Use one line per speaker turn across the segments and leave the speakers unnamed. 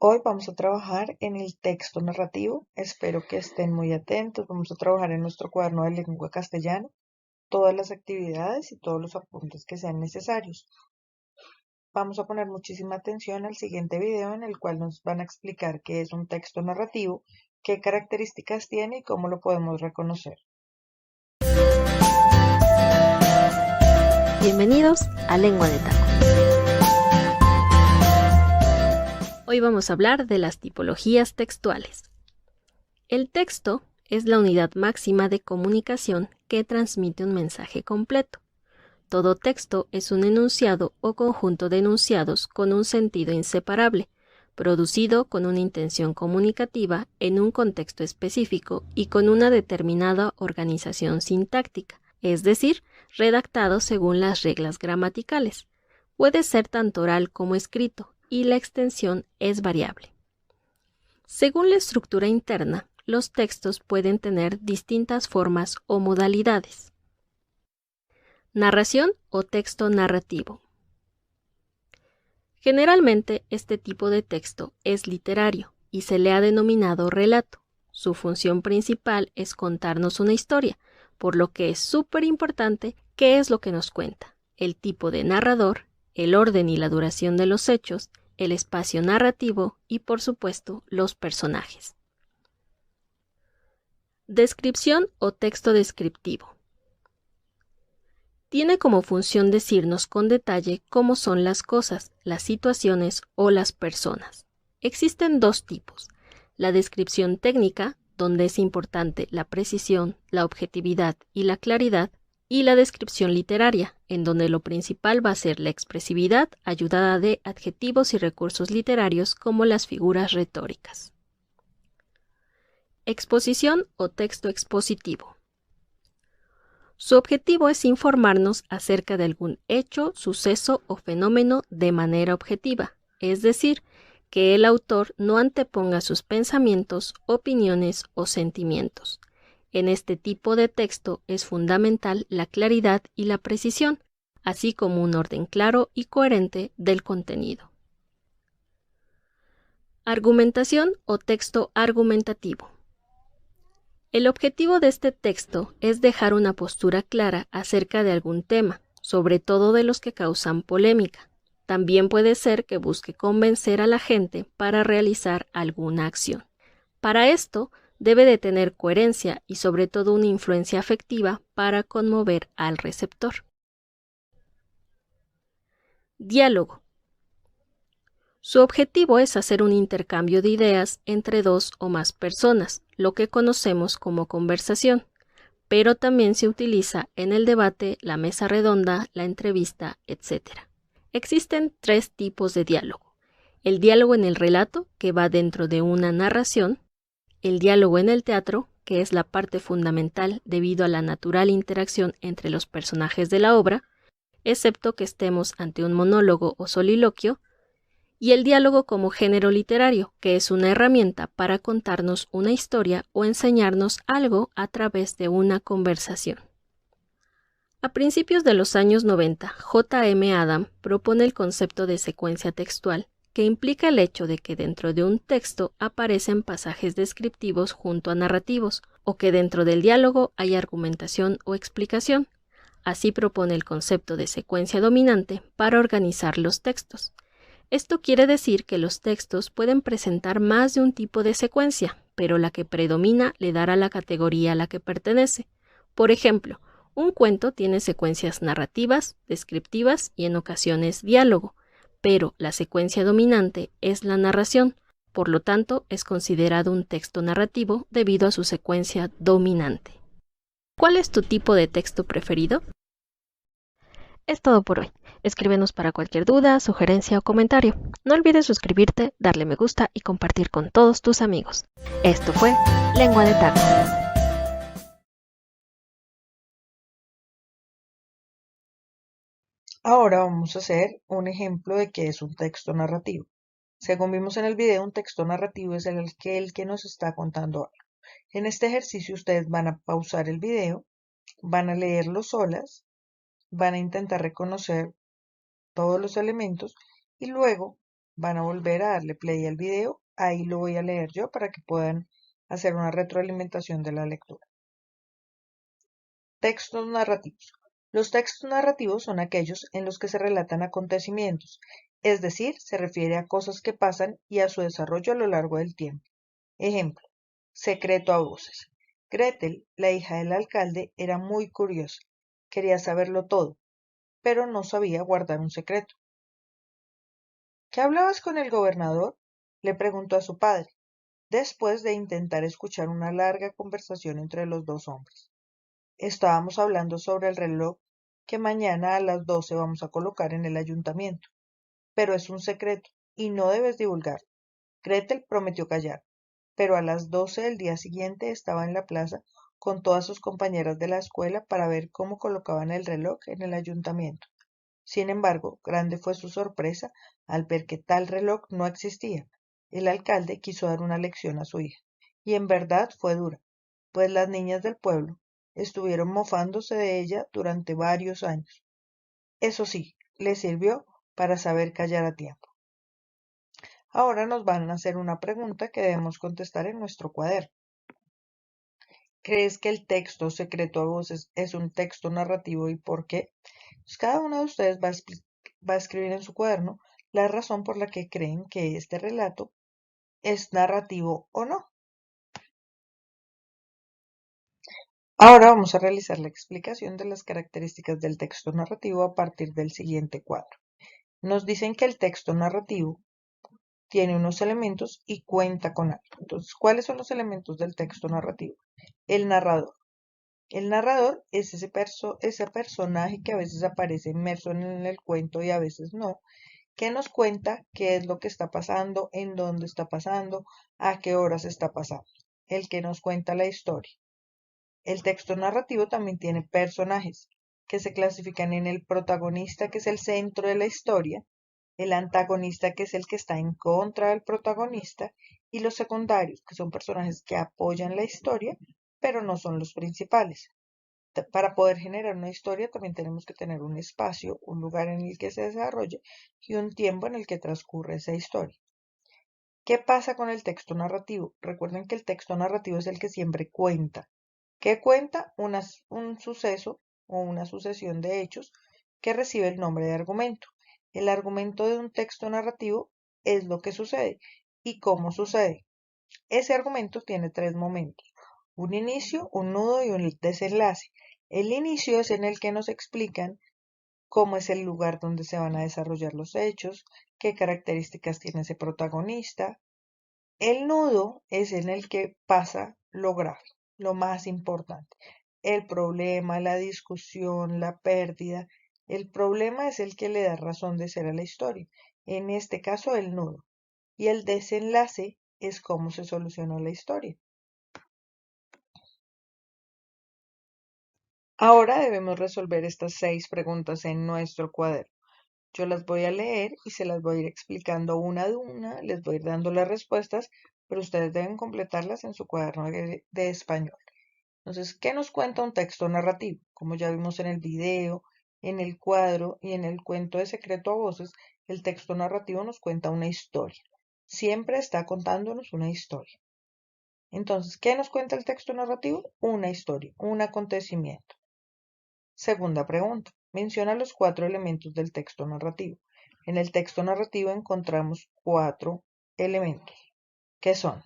Hoy vamos a trabajar en el texto narrativo. Espero que estén muy atentos. Vamos a trabajar en nuestro cuaderno de lengua castellana, todas las actividades y todos los apuntes que sean necesarios. Vamos a poner muchísima atención al siguiente video en el cual nos van a explicar qué es un texto narrativo, qué características tiene y cómo lo podemos reconocer.
Bienvenidos a Lengua de Taco. Hoy vamos a hablar de las tipologías textuales. El texto es la unidad máxima de comunicación que transmite un mensaje completo. Todo texto es un enunciado o conjunto de enunciados con un sentido inseparable, producido con una intención comunicativa en un contexto específico y con una determinada organización sintáctica, es decir, redactado según las reglas gramaticales. Puede ser tanto oral como escrito, y la extensión es variable. Según la estructura interna, los textos pueden tener distintas formas o modalidades. Narración o texto narrativo. Generalmente, este tipo de texto es literario y se le ha denominado relato. Su función principal es contarnos una historia, por lo que es súper importante qué es lo que nos cuenta, el tipo de narrador, el orden y la duración de los hechos, el espacio narrativo y, por supuesto, los personajes. Descripción o texto descriptivo. Tiene como función decirnos con detalle cómo son las cosas, las situaciones o las personas. Existen dos tipos: la descripción técnica, donde es importante la precisión, la objetividad y la claridad, y la descripción literaria, en donde lo principal va a ser la expresividad ayudada de adjetivos y recursos literarios como las figuras retóricas. Exposición o texto expositivo. Su objetivo es informarnos acerca de algún hecho, suceso o fenómeno de manera objetiva, es decir, que el autor no anteponga sus pensamientos, opiniones o sentimientos. En este tipo de texto es fundamental la claridad y la precisión, así como un orden claro y coherente del contenido. Argumentación o texto argumentativo. El objetivo de este texto es dejar una postura clara acerca de algún tema, sobre todo de los que causan polémica. También puede ser que busque convencer a la gente para realizar alguna acción. Para esto, debe de tener coherencia y sobre todo una influencia afectiva para conmover al receptor. Diálogo. Su objetivo es hacer un intercambio de ideas entre dos o más personas, lo que conocemos como conversación, pero también se utiliza en el debate, la mesa redonda, la entrevista, etc. Existen tres tipos de diálogo: el diálogo en el relato, que va dentro de una narración; el diálogo en el teatro, que es la parte fundamental debido a la natural interacción entre los personajes de la obra, excepto que estemos ante un monólogo o soliloquio; y el diálogo como género literario, que es una herramienta para contarnos una historia o enseñarnos algo a través de una conversación. A principios de los años 90, J. M. Adam propone el concepto de secuencia textual, que implica el hecho de que dentro de un texto aparecen pasajes descriptivos junto a narrativos, o que dentro del diálogo hay argumentación o explicación. Así propone el concepto de secuencia dominante para organizar los textos. Esto quiere decir que los textos pueden presentar más de un tipo de secuencia, pero la que predomina le dará la categoría a la que pertenece. Por ejemplo, un cuento tiene secuencias narrativas, descriptivas y en ocasiones diálogo, pero la secuencia dominante es la narración, por lo tanto es considerado un texto narrativo debido a su secuencia dominante. ¿Cuál es tu tipo de texto preferido? Es todo por hoy. Escríbenos para cualquier duda, sugerencia o comentario. No olvides suscribirte, darle me gusta y compartir con todos tus amigos. Esto fue Lengua de Taco.
Ahora vamos a hacer un ejemplo de qué es un texto narrativo. Según vimos en el video, un texto narrativo es el que nos está contando algo. En este ejercicio ustedes van a pausar el video, van a leerlo solas, van a intentar reconocer todos los elementos y luego van a volver a darle play al video, ahí lo voy a leer yo para que puedan hacer una retroalimentación de la lectura. Textos narrativos. Los textos narrativos son aquellos en los que se relatan acontecimientos, es decir, se refiere a cosas que pasan y a su desarrollo a lo largo del tiempo. Ejemplo, secreto a voces. Gretel, la hija del alcalde, era muy curiosa, quería saberlo todo, pero no sabía guardar un secreto. ¿Qué hablabas con el gobernador? Le preguntó a su padre, después de intentar escuchar una larga conversación entre los dos hombres. Estábamos hablando sobre el reloj que mañana a las 12 vamos a colocar en el ayuntamiento, pero es un secreto y no debes divulgarlo. Gretel prometió callar, pero a las 12 del día siguiente estaba en la plaza con todas sus compañeras de la escuela para ver cómo colocaban el reloj en el ayuntamiento. Sin embargo, grande fue su sorpresa al ver que tal reloj no existía. El alcalde quiso dar una lección a su hija, y en verdad fue dura, pues las niñas del pueblo estuvieron mofándose de ella durante varios años. Eso sí, le sirvió para saber callar a tiempo. Ahora nos van a hacer una pregunta que debemos contestar en nuestro cuaderno. ¿Crees que el texto secreto a voces es un texto narrativo y por qué? Pues cada uno de ustedes va a escribir en su cuaderno la razón por la que creen que este relato es narrativo o no. Ahora vamos a realizar la explicación de las características del texto narrativo a partir del siguiente cuadro. Nos dicen que el texto narrativo tiene unos elementos y cuenta con algo. Entonces, ¿cuáles son los elementos del texto narrativo? El narrador. El narrador es ese personaje que a veces aparece inmerso en el cuento y a veces no, que nos cuenta qué es lo que está pasando, en dónde está pasando, a qué horas está pasando. El que nos cuenta la historia. El texto narrativo también tiene personajes que se clasifican en el protagonista, que es el centro de la historia, el antagonista, que es el que está en contra del protagonista, y los secundarios, que son personajes que apoyan la historia, pero no son los principales. Para poder generar una historia también tenemos que tener un espacio, un lugar en el que se desarrolle y un tiempo en el que transcurre esa historia. ¿Qué pasa con el texto narrativo? Recuerden que el texto narrativo es el que siempre cuenta. ¿Qué cuenta? Un suceso o una sucesión de hechos que recibe el nombre de argumento. El argumento de un texto narrativo es lo que sucede y cómo sucede. Ese argumento tiene tres momentos: un inicio, un nudo y un desenlace. El inicio es en el que nos explican cómo es el lugar donde se van a desarrollar los hechos, qué características tiene ese protagonista. El nudo es en el que pasa lo grave, lo más importante, el problema, la discusión, la pérdida. El problema es el que le da razón de ser a la historia, en este caso el nudo. Y el desenlace es cómo se solucionó la historia. Ahora debemos resolver estas 6 preguntas en nuestro cuaderno. Yo las voy a leer y se las voy a ir explicando una de una, les voy a ir dando las respuestas, pero ustedes deben completarlas en su cuaderno de español. Entonces, ¿qué nos cuenta un texto narrativo? Como ya vimos en el video, en el cuadro y en el cuento de Secreto a Voces, el texto narrativo nos cuenta una historia. Siempre está contándonos una historia. Entonces, ¿qué nos cuenta el texto narrativo? Una historia, un acontecimiento. Segunda pregunta. Menciona los 4 elementos del texto narrativo. En el texto narrativo encontramos 4 elementos, que son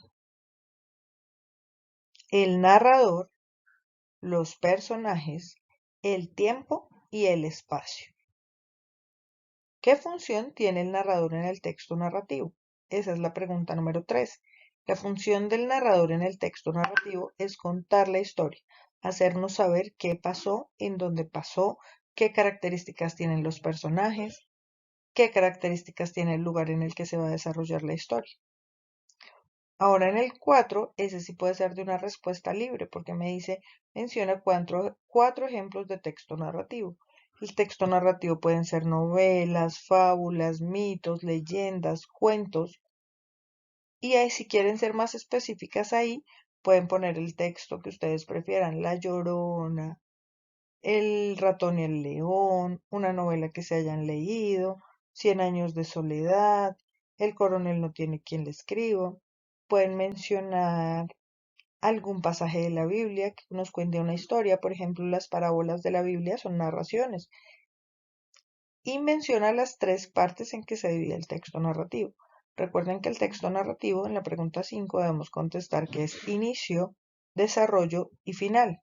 el narrador, los personajes, el tiempo y el espacio. ¿Qué función tiene el narrador en el texto narrativo? Esa es la pregunta número 3. La función del narrador en el texto narrativo es contar la historia, hacernos saber qué pasó, en dónde pasó, qué características tienen los personajes, qué características tiene el lugar en el que se va a desarrollar la historia. Ahora en el 4, ese sí puede ser de una respuesta libre, porque me dice, menciona 4 ejemplos de texto narrativo. El texto narrativo pueden ser novelas, fábulas, mitos, leyendas, cuentos. Y ahí, si quieren ser más específicas ahí, pueden poner el texto que ustedes prefieran: La Llorona, El ratón y el león, una novela que se hayan leído, Cien años de soledad, el coronel no tiene quien le escriba. Pueden mencionar algún pasaje de la Biblia que nos cuente una historia. Por ejemplo, las parábolas de la Biblia son narraciones. Y menciona las tres partes en que se divide el texto narrativo. Recuerden que el texto narrativo en la pregunta 5 debemos contestar que es inicio, desarrollo y final.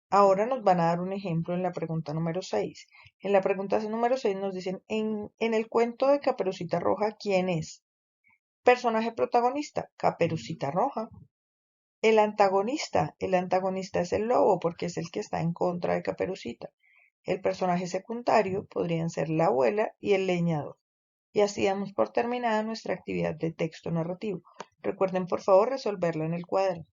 Ahora nos van a dar un ejemplo en la pregunta número 6. En la pregunta número 6 nos dicen, en el cuento de Caperucita Roja, ¿quién es? Personaje protagonista, Caperucita Roja. El antagonista es el lobo porque es el que está en contra de Caperucita. El personaje secundario podrían ser la abuela y el leñador. Y así damos por terminada nuestra actividad de texto narrativo. Recuerden por favor resolverla en el cuaderno.